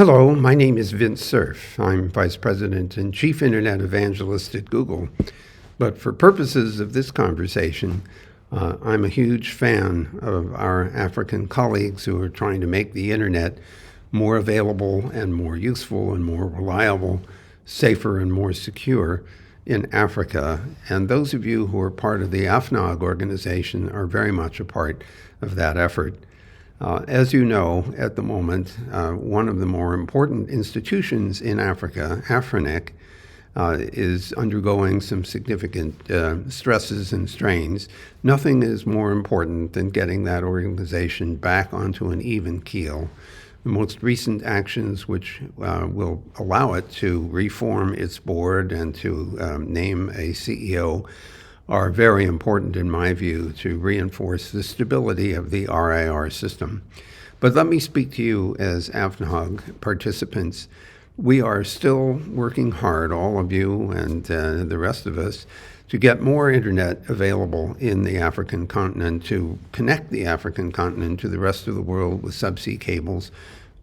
Hello, my name is Vince Cerf. I'm Vice President and Chief Internet Evangelist at Google. But for purposes of this conversation, I'm a huge fan of our African colleagues who are trying to make the Internet more available and more useful and more reliable, safer and more secure in Africa. And those of you who are part of the Afnog organization are very much a part of that effort. As you know, at the moment, one of the more important institutions in Africa, Afnog, is undergoing some significant stresses and strains. Nothing is more important than getting that organization back onto an even keel. The most recent actions, which will allow it to reform its board and to name a CEO, are very important in my view to reinforce the stability of the RIR system. But let me speak to you as Afnog participants. We are still working hard, all of you and the rest of us, to get more internet available in the African continent, to connect the African continent to the rest of the world with subsea cables.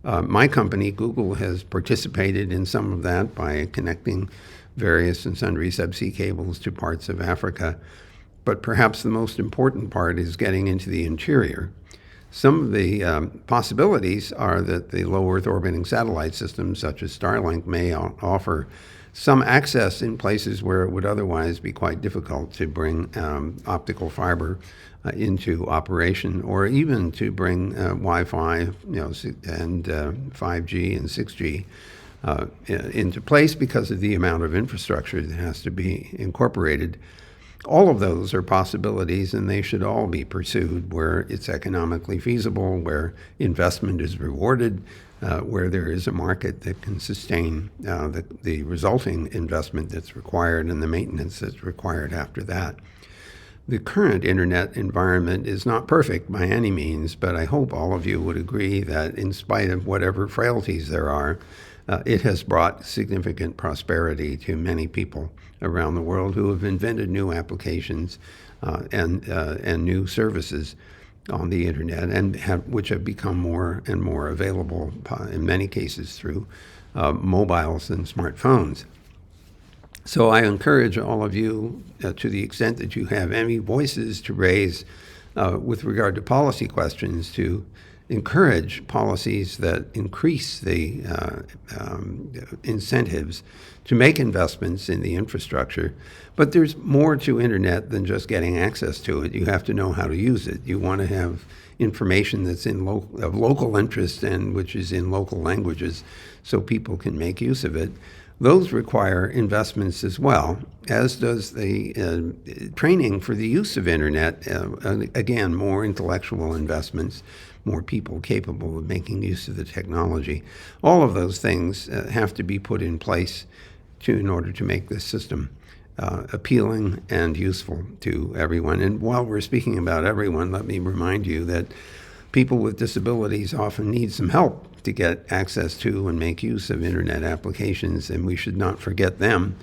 My company, Google, has participated in some of that by connecting various and sundry subsea cables to parts of Africa. But perhaps the most important part is getting into the interior. Some of the possibilities are that the low Earth orbiting satellite systems, such as Starlink, may offer some access in places where it would otherwise be quite difficult to bring optical fiber into operation, or even to bring Wi-Fi, and 5G and 6G into place because of the amount of infrastructure that has to be incorporated. All of those are possibilities, and they should all be pursued where it's economically feasible, where investment is rewarded, where there is a market that can sustain the resulting investment that's required and the maintenance that's required after that. The current internet environment is not perfect by any means, but I hope all of you would agree that in spite of whatever frailties there are, it has brought significant prosperity to many people around the world who have invented new applications and new services on the internet, and which have become more and more available in many cases through mobiles and smartphones. So I encourage all of you, to the extent that you have any voices to raise with regard to policy questions, to encourage policies that increase the incentives to make investments in the infrastructure. But there's more to internet than just getting access to it. You have to know how to use it. You want to have information that's of local interest and which is in local languages so people can make use of it. Those require investments as well, as does the training for the use of internet. Again, more intellectual investments, more people capable of making use of the technology. All of those things have to be put in place in order to make this system appealing and useful to everyone. And while we're speaking about everyone, let me remind you that people with disabilities often need some help to get access to and make use of internet applications, and we should not forget them.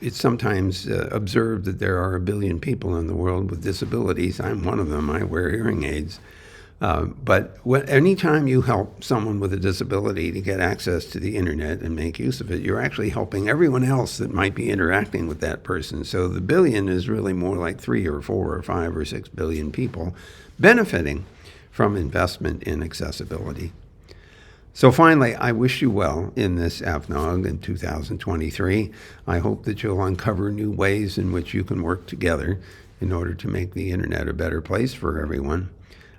It's sometimes observed that there are 1 billion people in the world with disabilities. I'm one of them. I wear hearing aids. But anytime you help someone with a disability to get access to the internet and make use of it, you're actually helping everyone else that might be interacting with that person. So the billion is really more like 3 or 4 or 5 or 6 billion people benefiting from investment in accessibility. So finally, I wish you well in this Afnog in 2023. I hope that you'll uncover new ways in which you can work together in order to make the internet a better place for everyone.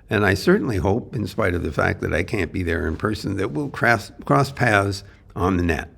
And I certainly hope, in spite of the fact that I can't be there in person, that we'll cross paths on the net.